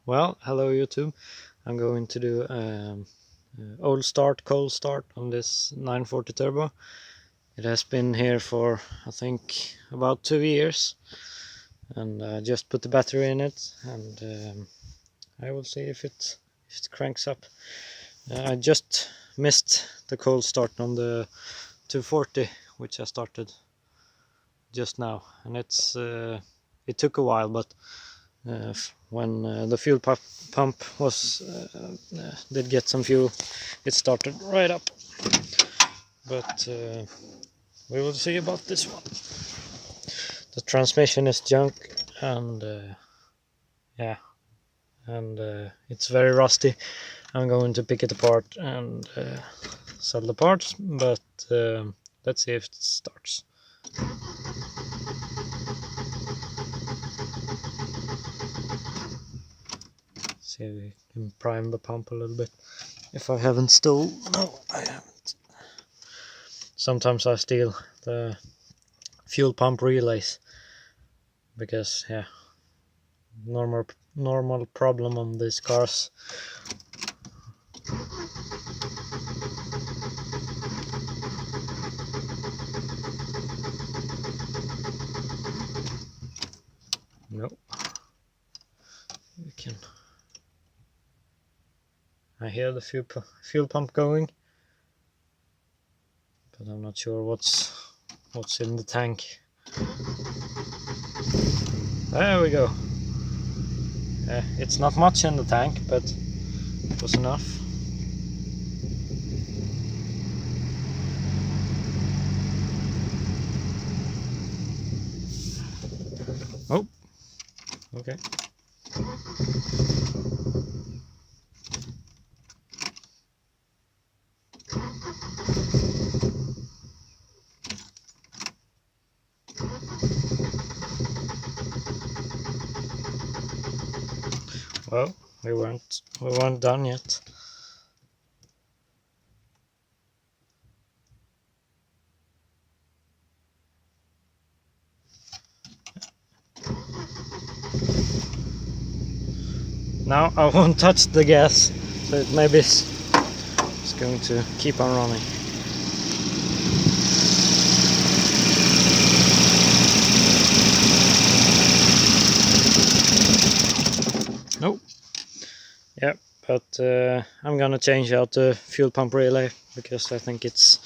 Well, hello YouTube. I'm going to do old start, cold start on this 940 turbo. It has been here for I think about 2 years, and I just put the battery in it, and I will see if it cranks up. I just missed the cold start on the 240, which I started just now, and it took a while, but when the fuel pump was did get some fuel, it started right up. But we will see about this one. The transmission is junk, and yeah, and it's very rusty. I'm going to pick it apart and sell the parts, but let's see if it starts. See if we can prime the pump a little bit. If I haven't still, no, I haven't. Sometimes I steal the fuel pump relays because yeah, normal problem on these cars. No, we can. I hear the fuel pump going, but I'm not sure what's in the tank. There we go. It's not much in the tank, but it was enough. Oh, okay. Well, we weren't done yet. Now I won't touch the gas, so it maybe it's going to keep on running. Nope. Yeah, but I'm gonna change out the fuel pump relay because I think it's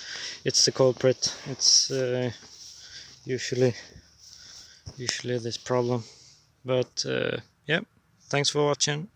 the culprit. It's usually this problem. But yeah, thanks for watching.